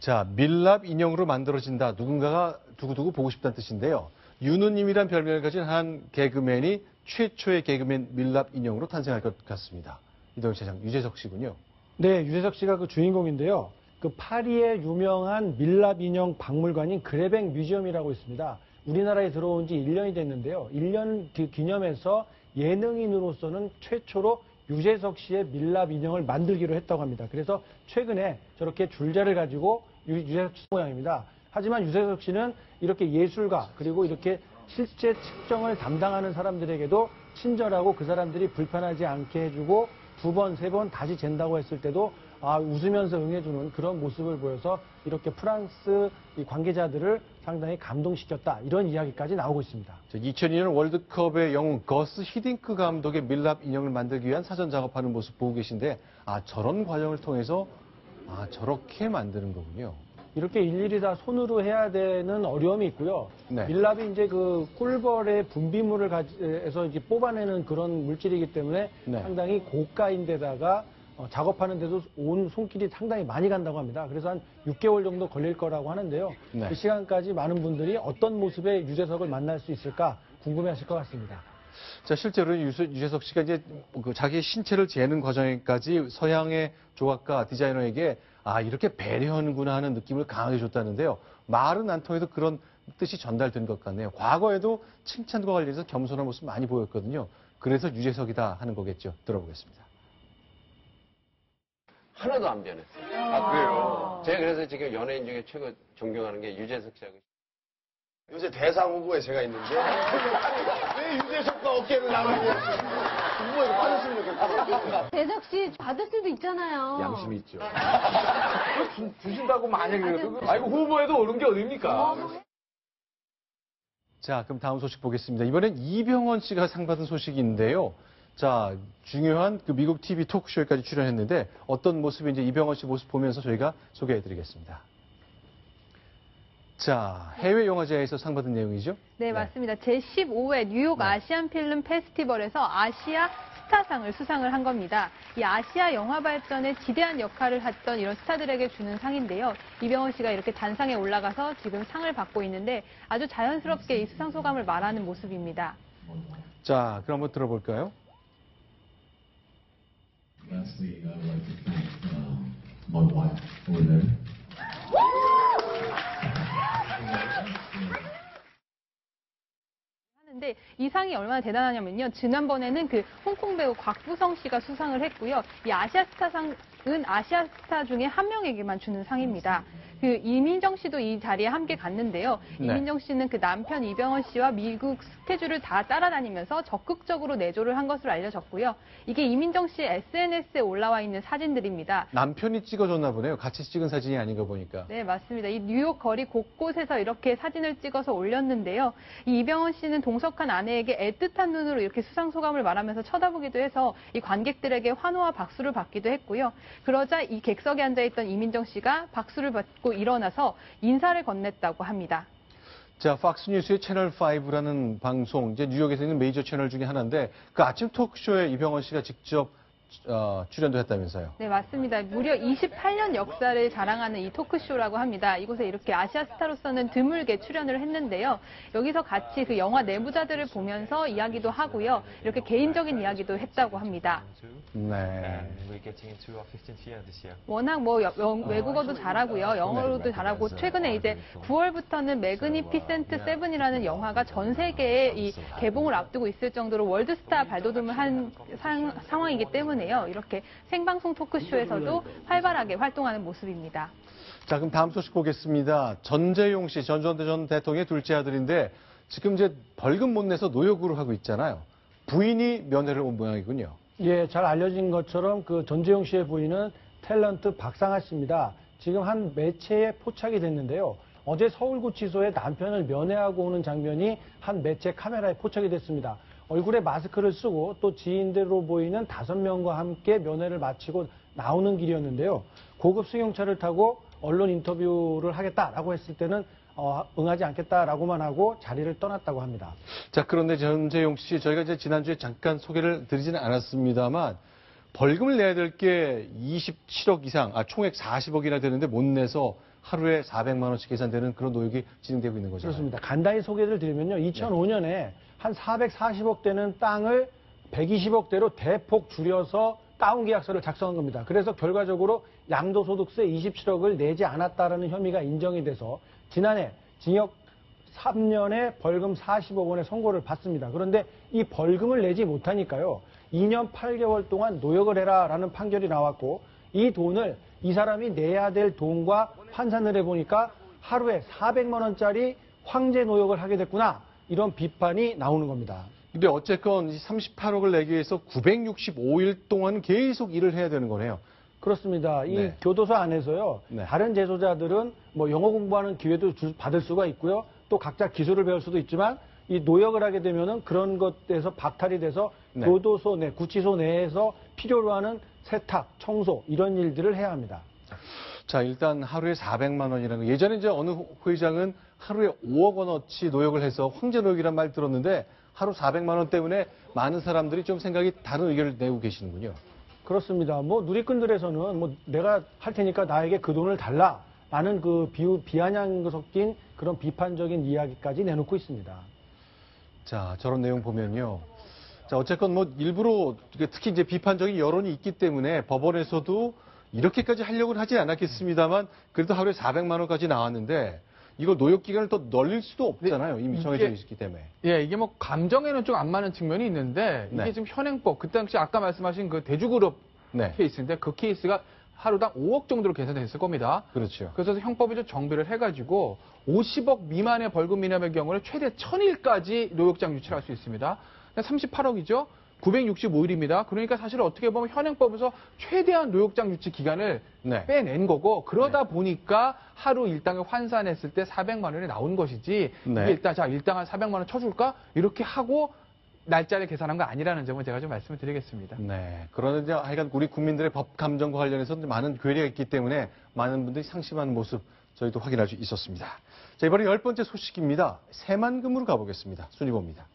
자, 밀랍 인형으로 만들어진다. 누군가가 두고두고 보고 싶다는 뜻인데요. 윤우님이란 별명을 가진 한 개그맨이 최초의 개그맨 밀랍 인형으로 탄생할 것 같습니다. 이동현 차장, 유재석 씨군요. 네, 유재석 씨가 그 주인공인데요. 그 파리의 유명한 밀랍 인형 박물관인 그레뱅 뮤지엄이라고 있습니다. 우리나라에 들어온 지 1년이 됐는데요. 1년 기념해서 예능인으로서는 최초로 유재석 씨의 밀랍 인형을 만들기로 했다고 합니다. 그래서 최근에 저렇게 줄자를 가지고 유재석 씨 모양입니다. 하지만 유재석 씨는 이렇게 예술가 그리고 이렇게 실제 측정을 담당하는 사람들에게도 친절하고 그 사람들이 불편하지 않게 해주고 2번, 3번 다시 잰다고 했을 때도 웃으면서 응해주는 그런 모습을 보여서 이렇게 프랑스 관계자들을 상당히 감동시켰다. 이런 이야기까지 나오고 있습니다. 2002년 월드컵의 영웅 거스 히딩크 감독의 밀랍 인형을 만들기 위한 사전 작업하는 모습 보고 계신데 저런 과정을 통해서 저렇게 만드는 거군요. 이렇게 일일이 다 손으로 해야 되는 어려움이 있고요. 네. 밀랍이 이제 그 꿀벌의 분비물을 해서 이제 뽑아내는 그런 물질이기 때문에 네. 상당히 고가인데다가 작업하는데도 온 손길이 상당히 많이 간다고 합니다. 그래서 한 6개월 정도 걸릴 거라고 하는데요. 네. 그 시간까지 많은 분들이 어떤 모습의 유재석을 만날 수 있을까 궁금해하실 것 같습니다. 자, 실제로 유재석 씨가 이제 자기 신체를 재는 과정에까지 서양의 조각가 디자이너에게 이렇게 배려하는구나 하는 느낌을 강하게 줬다는데요. 말은 안 통해도 그런 뜻이 전달된 것 같네요. 과거에도 칭찬과 관련해서 겸손한 모습 많이 보였거든요. 그래서 유재석이다 하는 거겠죠. 들어보겠습니다. 하나도 안 변했어요. 그래요? 제가 그래서 지금 연예인 중에 최고 존경하는 게 유재석 씨하고. 요새 대상 후보에 제가 있는데 왜 유재석과 어깨를 나누냐. 후보에서 빠졌으면 좋겠어요. 재석 씨 받을 수도 있잖아요. 양심이 있죠. 주신다고 만약에 그래도 아이고 후보에도 오른 게 어딥니까? 자, 그럼 다음 소식 보겠습니다. 이번엔 이병헌 씨가 상 받은 소식인데요. 자, 중요한 그 미국 TV 토크쇼에까지 출연했는데 어떤 모습인지 이병헌 씨 모습 보면서 저희가 소개해드리겠습니다. 자, 해외 영화제에서 상 받은 내용이죠? 네, 맞습니다. 제15회 뉴욕 아시안 필름 페스티벌에서 아시아 스타상을 수상을 한 겁니다. 이 아시아 영화 발전에 지대한 역할을 했던 이런 스타들에게 주는 상인데요. 이병헌 씨가 이렇게 단상에 올라가서 지금 상을 받고 있는데 아주 자연스럽게 이 수상 소감을 말하는 모습입니다. 자, 그럼 한번 들어볼까요? Lastly, I would like to thank my wife over there. 하는데 이 상이 얼마나 대단하냐면요. 지난번에는 그 홍콩 배우 곽부성 씨가 수상을 했고요. 이 아시아 스타상은 아시아 스타 중에 한 명에게만 주는 상입니다. 그 이민정 씨도 이 자리에 함께 갔는데요. 네. 이민정 씨는 그 남편 이병헌 씨와 미국 스케줄을 다 따라다니면서 적극적으로 내조를 한 것으로 알려졌고요. 이게 이민정 씨 SNS에 올라와 있는 사진들입니다. 남편이 찍어줬나 보네요. 같이 찍은 사진이 아닌가 보니까. 네, 맞습니다. 이 뉴욕 거리 곳곳에서 이렇게 사진을 찍어서 올렸는데요. 이 이병헌 씨는 동석한 아내에게 애틋한 눈으로 이렇게 수상 소감을 말하면서 쳐다보기도 해서 이 관객들에게 환호와 박수를 받기도 했고요. 그러자 이 객석에 앉아있던 이민정 씨가 박수를 받고 일어나서 인사를 건넸다고 합니다. 자, 팍스뉴스의 채널5라는 방송, 이제 뉴욕에서 있는 메이저 채널 중에 하나인데 그 아침 토크쇼에 이병헌 씨가 직접 출연도 했다면서요. 네, 맞습니다. 무려 28년 역사를 자랑하는 이 토크쇼라고 합니다. 이곳에 이렇게 아시아 스타로서는 드물게 출연을 했는데요. 여기서 같이 그 영화 내부자들을 보면서 이야기도 하고요. 이렇게 개인적인 이야기도 했다고 합니다. 네. 워낙 외국어도 잘하고요. 영어로도 잘하고 최근에 이제 9월부터는 매그니피센트 세븐이라는 영화가 전 세계에 이 개봉을 앞두고 있을 정도로 월드스타 발돋움을 한 상황이기 때문에 이렇게 생방송 토크쇼에서도 활발하게 활동하는 모습입니다. 자, 그럼 다음 소식 보겠습니다. 전재용 씨, 전 대통령의 둘째 아들인데 지금 이제 벌금 못 내서 노역으로 하고 있잖아요. 부인이 면회를 온 모양이군요. 예, 잘 알려진 것처럼 그 전재용 씨의 부인은 탤런트 박상아 씨입니다. 지금 한 매체에 포착이 됐는데요. 어제 서울구치소에 남편을 면회하고 오는 장면이 한 매체 카메라에 포착이 됐습니다. 얼굴에 마스크를 쓰고 또 지인대로 보이는 5명과 함께 면회를 마치고 나오는 길이었는데요. 고급 승용차를 타고 언론 인터뷰를 하겠다라고 했을 때는 응하지 않겠다라고만 하고 자리를 떠났다고 합니다. 자, 그런데 전재용 씨, 저희가 이제 지난주에 잠깐 소개를 드리지는 않았습니다만 벌금을 내야 될 게 27억 이상, 총액 40억이나 되는데 못 내서 하루에 400만 원씩 계산되는 그런 노역이 진행되고 있는 거죠. 그렇습니다. 간단히 소개를 드리면요. 2005년에 한 440억 되는 땅을 120억대로 대폭 줄여서 다운 계약서를 작성한 겁니다. 그래서 결과적으로 양도소득세 27억을 내지 않았다라는 혐의가 인정이 돼서 지난해 징역 3년에 벌금 40억 원의 선고를 받습니다. 그런데 이 벌금을 내지 못하니까요. 2년 8개월 동안 노역을 해라라는 판결이 나왔고 이 돈을 이 사람이 내야 될 돈과 환산을 해보니까 하루에 400만 원짜리 황제 노역을 하게 됐구나. 이런 비판이 나오는 겁니다. 근데 어쨌건 38억을 내기 위해서 965일 동안 계속 일을 해야 되는 거네요. 그렇습니다. 이 네. 교도소 안에서요. 네. 다른 재소자들은 뭐 영어 공부하는 기회도 받을 수가 있고요. 또 각자 기술을 배울 수도 있지만 이 노역을 하게 되면은 그런 것에서 박탈이 돼서 네. 교도소 내, 구치소 내에서 필요로 하는 세탁, 청소 이런 일들을 해야 합니다. 자, 일단 하루에 400만 원이라는 거. 예전에 이제 어느 회장은 하루에 5억 원어치 노역을 해서 황제 노역이란 말 들었는데 하루 400만 원 때문에 많은 사람들이 좀 생각이 다른 의견을 내고 계시는군요. 그렇습니다. 뭐 누리꾼들에서는 뭐 내가 할 테니까 나에게 그 돈을 달라라는 그 비아냥 섞인 그런 비판적인 이야기까지 내놓고 있습니다. 자, 저런 내용 보면요. 자, 어쨌건 뭐 일부러 특히 이제 비판적인 여론이 있기 때문에 법원에서도 이렇게까지 하려고는 하지 않았겠습니다만 그래도 하루에 400만 원까지 나왔는데 이거 노역 기간을 더 늘릴 수도 없잖아요. 이미 정해져 있기 때문에. 예, 이게 뭐 감정에는 좀 안 맞는 측면이 있는데 이게 네. 지금 현행법 그때 당시 아까 말씀하신 그 대주그룹 네. 케이스인데 그 케이스가 하루당 5억 정도로 계산됐을 겁니다. 그렇죠. 그래서 형법이 좀 정비를 해가지고 50억 미만의 벌금 미납의 경우는 최대 1000일까지 노역장 유치할 수 있습니다. 38억이죠. 965일입니다. 그러니까 사실 어떻게 보면 현행법에서 최대한 노역장 유치 기간을 네. 빼낸 거고 그러다 보니까 하루 일당을 환산했을 때 400만 원이 나온 것이지 네. 이게 일단 자 일당 한 400만 원 쳐줄까? 이렇게 하고 날짜를 계산한 거 아니라는 점은 제가 좀 말씀을 드리겠습니다. 네. 그런데 하여간 우리 국민들의 법 감정과 관련해서 많은 괴리가 있기 때문에 많은 분들이 상심하는 모습 저희도 확인할 수 있었습니다. 자, 이번에 10번째 소식입니다. 새만금으로 가보겠습니다. 순위봅니다.